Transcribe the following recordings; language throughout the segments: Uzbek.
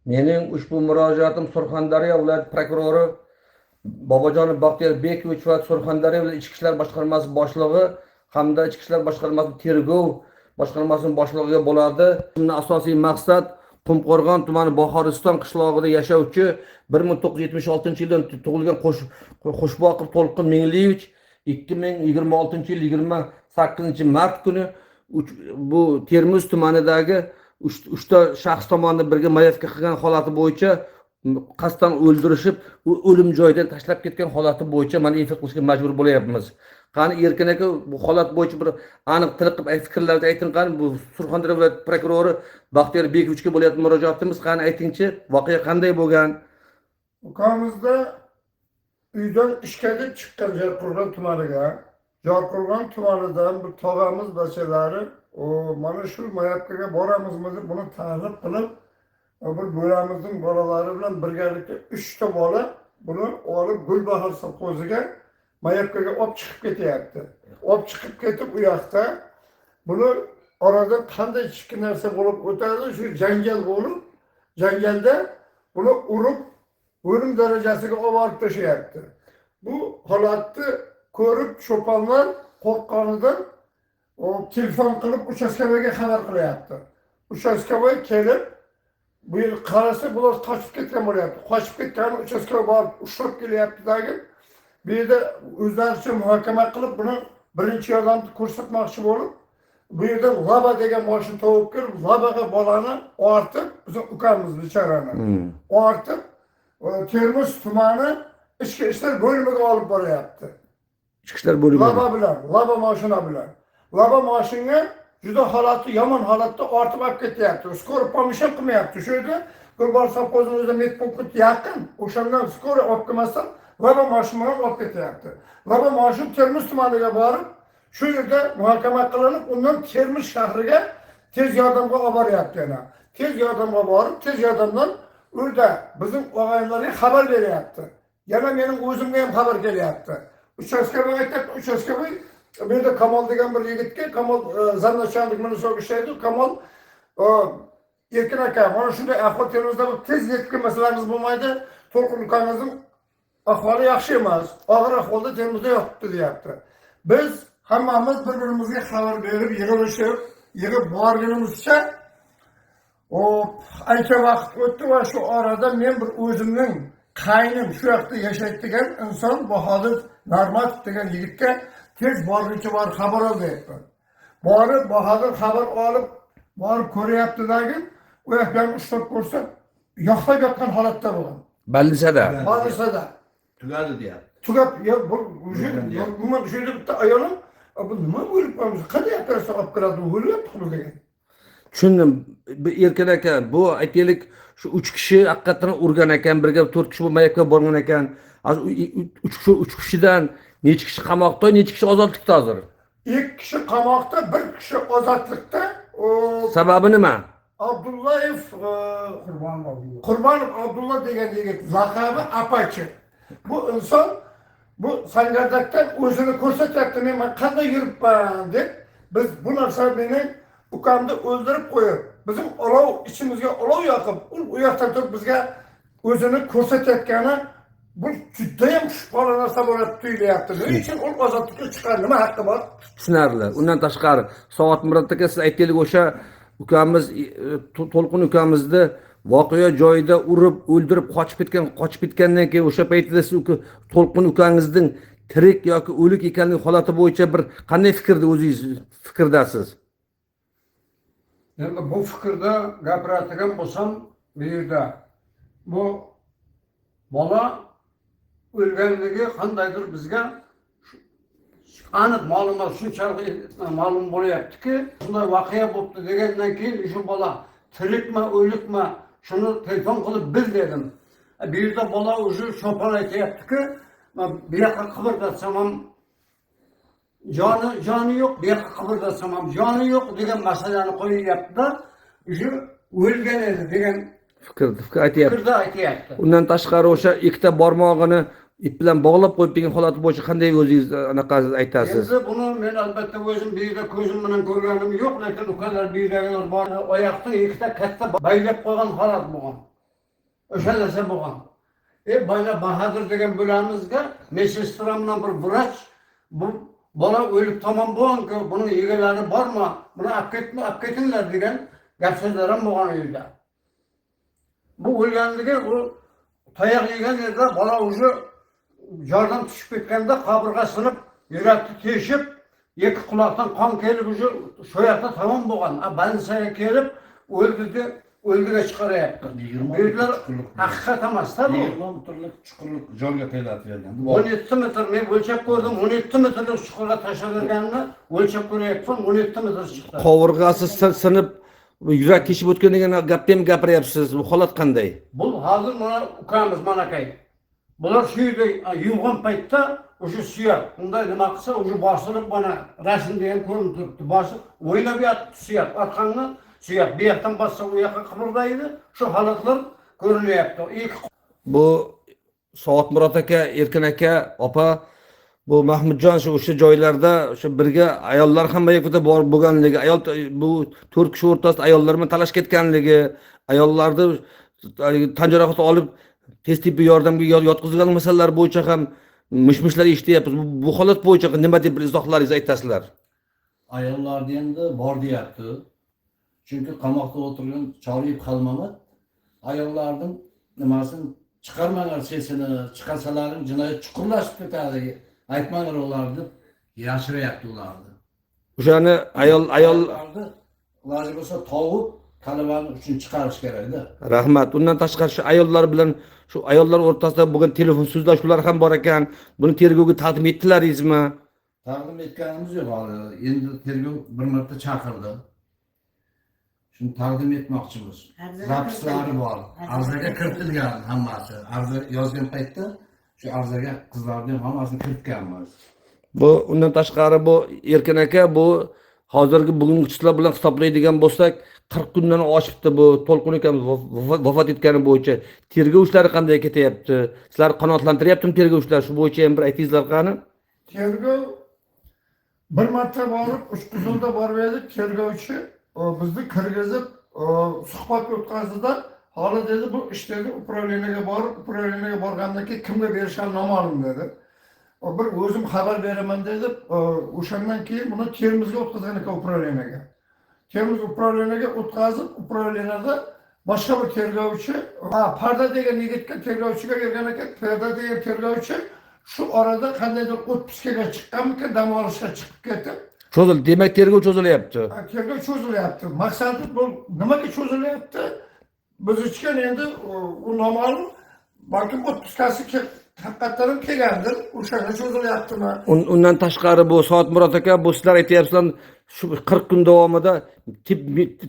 Mening ushbu murojaatim Surxondaryo viloyat prokurori Bobojonov Baxtiyor Bekovich va Surxondaryo viloyat Ichki ishlar boshqarmasi boshlig'i hamda Ichki ishlar boshqarmasi tergov boshqarmasining boshlig'iga bo'ladi. Bundan asosiy maqsad Qumqo'rg'on tumani Bohoriston qishlog'ida yashovchi 1976-yildan tug'ilgan Qo'shboqov To'lqin Mingliyevich 2026-yil 28-mart kuni bu Termiz tumanidagi uchta shaxs tomonidan birga mayatga qilgan holati bo'yicha qasddan o'ldirishib, o'lim joyidan tashlab ketgan holati bo'yicha mana ifo qilishga majbur bo'layapmiz. Qani Erkin aka bu holat bo'yicha bir aniq tiliqib fikrlarni ayting. Qani bu Surxondaryo viloyat prokurori Baxtiyor Bekovichga bo'layotgan murojaatimiz, qani aytingchi, voqea qanday bo'lgan? Ukamizda uydan ishga chiqqan Jarqo'rg'on tumaniga, Jarqo'rg'on tumanidan bir tog'amiz bachalari mana shu mayapkaga boramizmi deb buni ta'rif qilib, bir bo'ramizning bolalari bilan birgalikda 3 ta bola buni olib Gulbahor sovxoziga mayapkaga olib chiqib ketyapti. Olib chiqib ketib u yoqda buni orada qanday kichik narsa bo'lib o'tadi, shu janjal bo'lib, janjalda buni urib o'lim darajasiga olib borib tashlayapti. Bu holatni ko'rib cho'ponlar qo'rqqanidan telefon qilib uchastkavoyga xabar qilyapti. Uchastkavoy kelib bu yil qarasa bular qochib ketgan bo'lyapti. Qochib ketgani uchastkavoy borib ushlab kelyapti-dagi. Bu yerda o'zlaricha muhokama qilib buni birinchi yordamni ko'rsatmoqchi bo'lib, bu yerda Laba degan mashina topib kelib, Labaga bolani ortib, biz ukamiz bechorani ortib Termiz tumani ichki ishlar bo'limiga olib boryapti. Ichki ishlar bo'limi Laba mashina bilan. Laba mashinaga juda holati yomon holatda ortib olib ketyapti. Skoro pomisham qilmayapti. Shu yerda Gulbahor sovxozining o'zida medpunkt yaqin. O'shandan skoro olib kelmasdan Laba mashinani olib ketyapti. Laba mashina Termiz tumaniga borib, shu yerda muhokama qilinib, undan Termiz shahriga tez yordamga olib boryapti yana. Tez yordamga borib, tez yordamdan o'rda bizim og'aynilarga xabar beryapti. Yana mening o'zimga ham xabar kelyapti. Uchastkavoy aytadi, uchastkavoy bu yerda Kamol degan bir yigitga, Kamol zanachalik munosabat ishlaydi. Kamol Erkin aka, mana shunday ahvol Termizda tez yetib kelmasangiz bo'lmaydi. To'lqin ukamizning ahvoli yaxshi emas. Og'ir ahvolda Termizda yotibdi deyapti. Biz hammamiz bir-birimizga xabar berib, yig'ib borganimizcha ancha vaqt o'tdi va shu orada men bir o'zimning qaynim shu yoqda yashaydigan inson Bahodir Narmatov degan yigitga tez borguncha borib xabar olyapman. Borib Bahodir xabar olib, borib ko'ryapti-dagi, u yoqdan ushlab ko'rsa, yoqlab yotgan holatda bo'lgan. Ballisada. Tugadi deyapti. Tugab, bu shu yerda bitta ayolim, bu nima bo'lib qolmish? Qanday operatsiya olib kiradi, o'lyapti degan. Tushundim. Erkin aka, bu aytaylik shu 3 kishi haqiqatan urgan ekan, birga 4 kishi bu mayakka borgan ekan. 3 kishidan necha kishi qamoqda, necha kishi ozodlikda hozir? 2 kishi qamoqda, 1 kishi ozodlikda. Sababi nima? Abdullayev Qurbonov Abdullah degan yigit, laqabi Apache. Bu inson bu Sangardakdan o'zini ko'rsatyapti, men qanday yuribman deb. Biz bu narsani mening ukamni o'ldirib qo'yib, bizim olov ichimizga olov yoqib, u yoqdan turib bizga o'zini ko'rsatayotgani bu juda ham shubhali narsa bo'lib tuyulyapti. Nima uchun u ozodlikka chiqqan, nima haqqi bor? Tushunarli. Undan tashqari, Soat Murod aka, siz aytaylik o'sha ukamiz To'lqin ukamizni voqea joyida urib, o'ldirib qochib ketgandan keyin o'sha paytda siz To'lqin ukangizning tirik yoki o'lik ekanligi holati bo'yicha bir qanday fikrdasiz? Endi bu fikrda gapiradigan bo'lsam, bu yerda bu bola o'lganligi qandaydir bizga aniq ma'lumot shunchalik ma'lum bo'lyaptiki, bunday voqea bo'libdi degandan keyin shu bola tirikmi, o'likmi, shuni telefon qilib bil dedim. Bu yerda bola o'zi cho'pon aytyaptiki, bu yoqqa qimirdatsam ham joni yo'q, bu yoqqa qimirdatsam ham joni yo'q degan masalani qo'yyapti-da, o'sha o'lgan edi degan fikr aytyapti. Undan tashqari o'sha ikkita barmog'ini ip bilan bog'lab qo'yib degan holat bo'yicha qanday o'zingiz anaqa aytasiz? Endi buni men albatta o'zim bu yerda ko'zim bilan ko'rganim yo'q, lekin ukalar bu yerdagilar bor. Oyoqda ikkita katta baylab qo'ygan holat bo'lgan. O'sha narsa bo'lgan. Bola Bahadur degan bo'lamizga medsestra bilan bir vrach bu bola o'lib tamom bo'lgan-ku, buning egalari bormi? Buni olib ketinglar degan gap so'zlar ham bo'lgan uyda. Bu o'lganligi u tayoq yegan yerda bola o'zi jordan tushib ketganda qabirga sinib, yurakni teshib, ikki quloqdan qon kelib o'zi shu yoqda tamom bo'lgan. Больницаga kelib o'ldi, o'ldiga chiqaryapti. Buyuklar haqiqat emas-da bu. 20 metrlik chuqurlik joyga qaylatgan. 17 metr men o'lchab ko'rdim. 17 metrlik chuqurga tashlaganini o'lchab ko'ryapman. 17 metr chiqdi. Qovurg'asi sinib yurak keshib o'tgan degan gapni ham gapiryapsiz. Bu holat qanday? Bu hozir mana ukamiz manakay. Bular shu yerda yuvgan paytda o'sha suyak, unday nima qilsa o'sha bosilib mana rasmda ham ko'rinib turibdi. Bosi o'ylab yotibdi suyak, orqangni suyak bu yoqdan bossa u yoqqa qimirlaydi. Shu holatlar ko'rilyapti. Bu Soatmurod aka, Erkin aka, opa, bu Mahmudjon o'sha joylarda o'sha birga ayollar ham yakunda bor bo'lganligi, ayol bu 4 kishi o'rtasida ayollar bilan talashib ketganligi, ayollarni tan jarohati olib tez tibbiy yordamga yotqizilgan masalalar bo'yicha ham mish-mishlar eshityapmiz. Bu holat bo'yicha nima deb izohlaringizni aytasizlar? Ayollarni endi bor deyapti. Chunki qamoqda o'tirgan Choriyib Xalmamat ayollarning nimasini chiqarmanglar sesini, chiqarsalaring jinoyat chuqurlashib ketadi. Aytmanglar ularni deb yashiryapti ularni. O'shani Ayollarni iloji bo'lsa tovib talabani uchun chiqarish kerak-da. Rahmat. Undan tashqari shu ayollar bilan shu ayollar o'rtasida bo'lgan telefon so'zlashuvlar ham bor ekan. Buni tergovga taqdim etdilaringizmi? Taqdim etganimiz yo'q hali. Endi tergov bir marta chaqirdi. Shuni taqdim etmoqchimiz. Zapislari bor. Arzaga kiritilgan hammasi. Arza yozgan paytda shu arzaga qizlarning hammasini kiritganmiz. Bu undan tashqari bu Erkin aka, bu hozirgi bugungi kuchlar bilan hisoblaydigan bo'lsak 40 kundan oshibdi bu To'lqin akamiz vafot etgani bo'yicha. Tergov ishlari qanday ketyapti? Sizlar qanoatlantiryaptimi tergov ishlari? Shu bo'yicha ham bir aytingizlar qani? Tergov bir marta borib, Uchquzilda borib edik, tergovchi bizni kirgizib suhbat o'tkazdi. Hali dedi bu ishlarni upravleniyaga borgandan keyin kimga berishim noma'lum dedi. Bir o'zim xabar beraman dedi. O'shandan keyin buni Termizga o'tkazgan ekan upravleniyaga. Termiz upravleniyaga o'tkazib, upravleniyada boshqa bir tergovchi, Parda degan yigitga tergovchiga bergan ekan. Parda degan tergovchi shu orada qandaydir otpuskaga chiqqanmikan, dam olishga chiqib ketib. Demak tergov cho'zilyapti. Tergov cho'zilyapti. Maqsadi bu nimaga cho'zilyapti? Biz uchun endi u noma'lum, balkim otpuskasi haqiqatan ham kelgandir. O'shanga cho'zilyaptimi? Undan tashqari bu Soatmurod aka, bu sizlar aytyapsizlar shu 40 kun davomida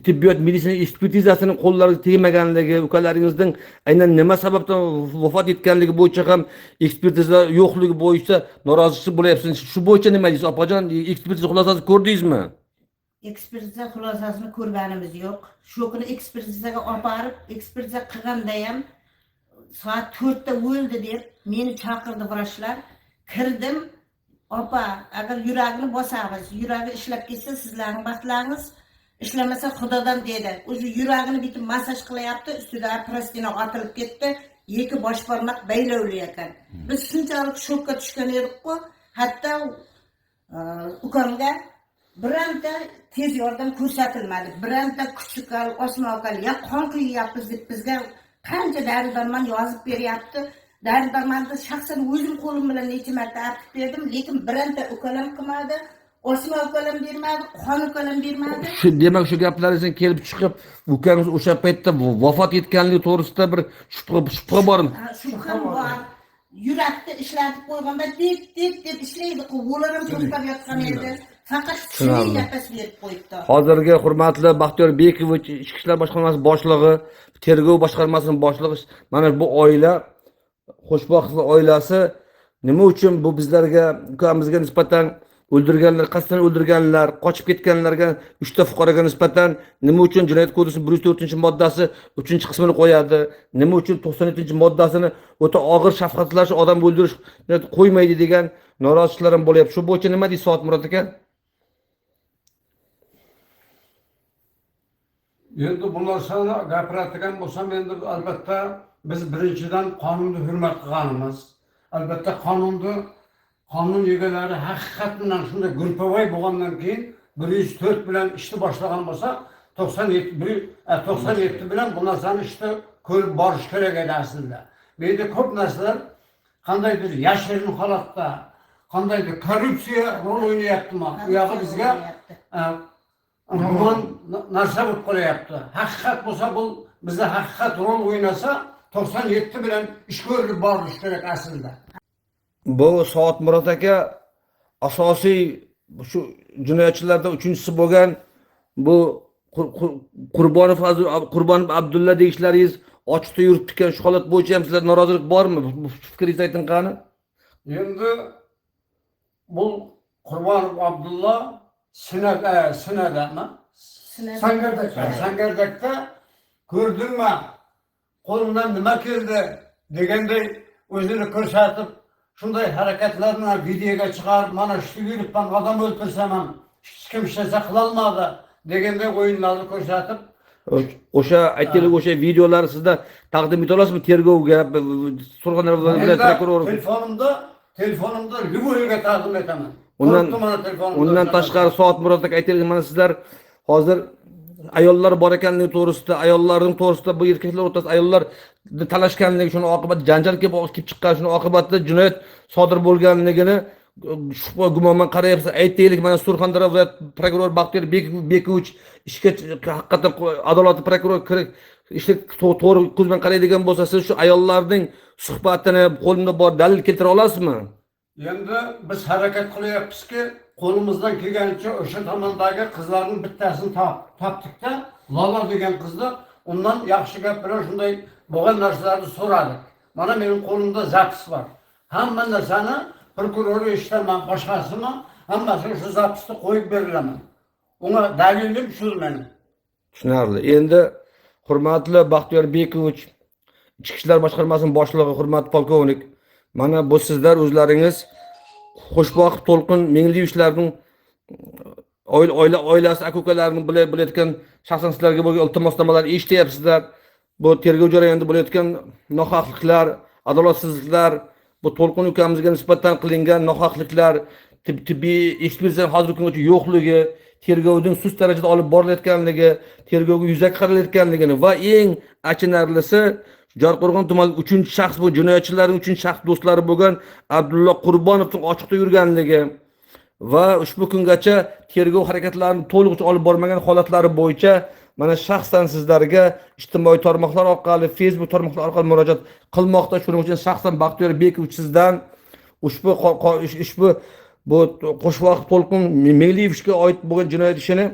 tibbiyot meditsina ekspertizasini qo'llariga tegmaganligi, ukalaringizning aynan nima sababdan vafot etganligi bo'yicha ham ekspertiza yo'qligi bo'yicha norozilik bo'lyapsiz. Shu bo'yicha nima deysiz? Opajon, ekspertiza xulosasini ko'rdingizmi? Ekspertiza xulosasini ko'rganimiz yo'q. Shu kuni ekspertizaga olib borib, ekspertiza qilganda ham soat 4 da o'ldi deb meni chaqirdi vrachlar. Kirdim. Opa, agar yuragini bosamiz, yuragi ishlab ketsa sizlarning baxtlaringiz, ishlamasa xudodan dedi. O'zi yuragini bitib massaj qilyapti, ustida plastina otilib ketdi, ikki bosh barmoq baylovli ekan. Biz shunchalik shokka tushgan edik-ku, hatto ukamga biranta tez yordam ko'rsatilmadi. Biranta kuchukal, osmoqal, ya qon qilyapmiz deb bizga qancha dori-darmon yozib beryapti. Dori-darmonni shaxsan o'zim qo'lim bilan necha marta artib berdim, lekin biranta ukalam qilmadi, osma ukalam bermadi, qon ukalam bermadi. Demak shu gaplaringizdan kelib chiqib, ukangiz o'sha paytda vafot etganligi to'g'risida bir shubha bormi? Shubham bor. Yurakni ishlatib qo'yganda deb ishlaydi, qo'llarim to'xtab yotgan edi. Faqat shunday nafas berib qo'yibdi. Hozirgi hurmatli Baxtiyor Bekovich, Ichki ishlar boshqarmasi boshlig'i, tergov boshqarmasining boshlig'i, mana bu oila Xo'shboqov oilasi nima uchun bu bizlarga, ukamizga nisbatan o'ldirganlar, qasddan o'ldirganlar, qochib ketganlarga 3 ta fuqaroga nisbatan nima uchun Jinoyat kodeksining 104-moddasi 3-qismini qo'yadi? Nima uchun 97-moddasini o'ta og'ir shafqatlash, odam o'ldirish qo'ymaydi degan noroziliklar ham bo'lyapti. Shu bo'yicha nima deysiz Soatmurod aka? Endi bu narsani gapiradigan bo'lsam, endi albatta biz birinchidan qonunni hurmat qilganimiz. Albatta qonun egalari haqiqat bilan shunday gruppovoy bo'lgandan keyin 104 bilan ishni boshlagan bo'lsa 97 bilan bu narsani ishni ko'rib borish kerak edi aslida. Bu yerda ko'p narsalar qandaydir yashirin holatda, qandaydir korrupsiya rol o'ynayaptimi? Bu yog'i bizga yomon narsa bo'lib qolyapti. Haqiqat bo'lsa bu bizda haqiqat rol o'ynasa 97 bilan ish ko'rib borish kerak aslida. Bu Soat Murod aka asosiy shu jinoyatchilardan uchinchisi bo'lgan bu Qurbonov Abdulla deyishlaringiz ochiqda yuribdi ekan. Shu holat bo'yicha ham sizlar norozilik bormi? Bu fikringizni ayting qani? Endi bu Qurbonov Abdulla Sinadami? Sangardakda ko'rdingmi? Qo'limdan nima keldi deganday o'zini ko'rsatib, shunday harakatlarni videoga chiqarib, mana shu yuribman, odam o'ltirsam ham hech kim hech narsa qila olmadi deganday o'yinlarni ko'rsatib, O'sha aytgan o'sha videolar sizda taqdim eta olasizmi tergovga? Surxondaryo viloyat prokurori telefonimda Livoyga taqdim etaman. Undan tashqari Soat Murod aka aytgan mana sizlar hozir ayollar bor ekanligi to'g'risida, ayollarning to'g'risida bu erkaklar o'rtasida ayollar talashganligi, shuni oqibatida janjal kelib chiqqan, shuni oqibatida jinoyat sodir bo'lganligini shubha gumonman qarayapsiz. Aytaylik, mana Surxondaryo viloyat prokurori Baxtiyor Bekovich ishga haqiqatan adolatli prokuror ishga to'g'ri ko'z bilan qaraydigan bo'lsa, siz shu ayollarning suhbatini qo'limda bor dalil keltira olasizmi? Endi biz harakat qilyapmizki, qo'limizdan kelganicha o'sha tomondagi qizlarning bittasini topdik-da, Lola degan qizni, undan yaxshi gap bilan shunday bo'lgan narsalarni so'radik. Mana mening qo'limda zapis bor. Hamma narsani prokurori eshitaman, boshqasimi, hammasini shu zapisni qo'yib berilaman. Unga dalilim shu meni. Tushunarli. Endi hurmatli Baxtiyor Bekovich, Ichki ishlar boshqarmasining boshlig'i, hurmatli polkovnik, mana bu sizlar o'zlaringiz Xo'shboqib To'lqin Mengliyevlarning oilasi, aka-ukalarining bo'layotgan shaxsan sizlarga bo'lgan iltimosnomalarni eshityapsizlar. Bu tergov jarayonida bo'layotgan nohaqliklar, adolatsizliklar, bu To'lqin ukamizga nisbatan qilingan nohaqliklar, tibbiy ekspertiza hozirgi kungacha yo'qligi, tergovning sust darajada olib borilayotganligi, tergovga yuzak qaralayotganligini va eng achinarlisi Jarqo'rg'on tumanidagi 3-shaxs bu jinoyatchilarning 3-shaxs do'stlari bo'lgan Abdulla Qurbonovning ochiqda yurganligi va ushbu kungacha tergov harakatlarini to'liq olib bormagan holatlari bo'yicha mana shaxsan sizlarga ijtimoiy tarmoqlar orqali, Facebook tarmoqlari orqali murojaat qilmoqda. Shuning uchun shaxsan Baxtiyor Bekovich sizdan ushbu bu Qo'shboq To'lqin Mengliyevga oid bo'lgan jinoyat ishini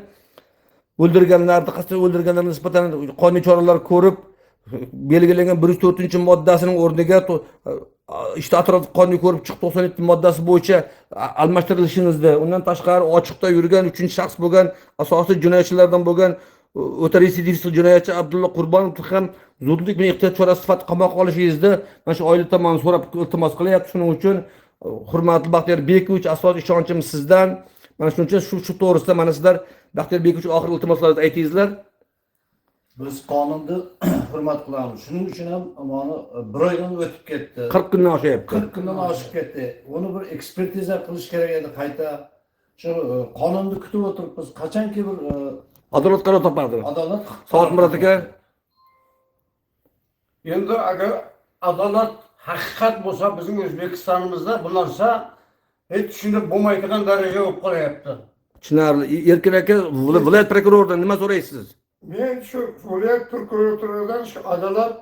o'ldirganlarni, qasddan o'ldirganlarga nisbatan qonuniy choralar ko'rib, belgilangan 104-moddasining o'rniga ishda atrof qonuniy ko'rib chiqib 97-moddasi bo'yicha almashtirilishingizni, undan tashqari ochiqda yurgan 3-shaxs bo'lgan asosiy jinoyatchilardan bo'lgan o'ta retsidivist jinoyatchi Abdulla Qurbonovni ham zudlik bilan ehtiyot chorasi sifatida qamoqqa olishingizni mana shu oila tomonidan so'rab iltimos qilyapti. Shuning uchun hurmatli Baxtiyor Bekovich, asosiy ishonchimiz sizdan. Mana shuning uchun shu to'g'risida mana sizlar Baxtiyor Bekovich oxirgi iltimoslaringizni aytingizlar. Biz qonunni hurmat qilamiz. Shuning uchun ham mana 1 oydan o'tib ketdi. 40 kundan oshyapti. 40 kundan oshib ketdi. Uni bir ekspertiza qilish kerak edi qayta. Shu qonunni kutib o'tiribmiz. Qachonki bir adolat qaror topardi. Adolat Soat Murod aka. Endi agar adolat haqiqat bo'lsa, bizning O'zbekistonimizda bu narsa hech tushunib bo'lmaydigan darajaga olib qolyapti. Tushunarli. Erkin aka, viloyat prokuroridan nima so'raysiz? Men shu viloyat prokuroridan shu adolat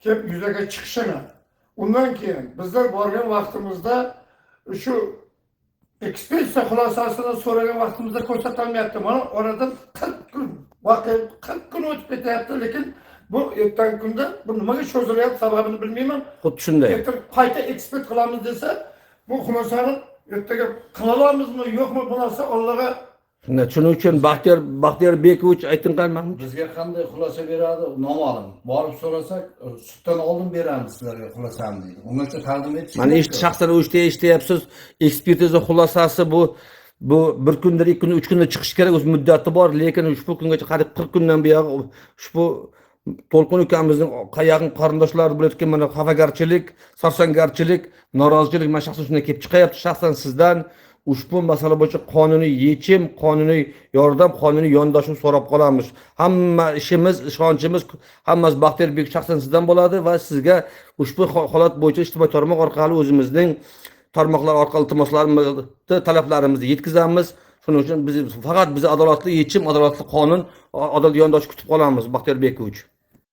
kelib yuzaga chiqishini, undan keyin bizlar borgan vaqtimizda shu ekspertiza xulosasini so'ragan vaqtimizda ko'rsatilmayapti. Mana oradan 40 kun vaqt 40 kun o'tib ketyapti, lekin bu ertangi kunda bu nimaga cho'zilyapti sababini bilmayman. Xuddi shunday. Qayta ekspert qilamiz desa, bu xulosani ertaga qila olamizmi, yo'qmi, bu narsa Allohga. Shuning uchun Baxtiyor Bekovich ayting qani? bizga qanday xulosa beradi noma'lum. Borib so'rasak, sutdan oldin beramiz sizlarga xulosani deydi. Ungacha taqdim etish. Mana shaxsan eshityapsiz, ekspertiza xulosasi bu 1 kunda, 2 kunda, 3 kunda chiqish kerak, o'z muddati bor, lekin ushbu kungacha qariyb 40 kundan buyon ushbu To'lqin ukamizning yaqin qarindoshlari bo'layotgan mana xafagarchilik, sarsangarchilik, norozichilik mana shaxsan shundan kelib chiqyapti. Shaxsan sizdan ushbu masala bo'yicha qonuniy yechim, qonuniy yordam, qonuniy yondashuv so'rab qolamiz. Hamma ishimiz, ishonchimiz hammasi Baxtiyor Bek shaxsan sizdan bo'ladi va sizga ushbu holat bo'yicha ijtimoiy tarmoq orqali o'zimizning tarmoqlar orqali iltimoslarimizni, talablarimizni yetkazamiz. Shuning uchun biz faqat adolatli yechim, adolatli qonun, adolatli yondosh kutib qolamiz Baxtiyor Bekovich.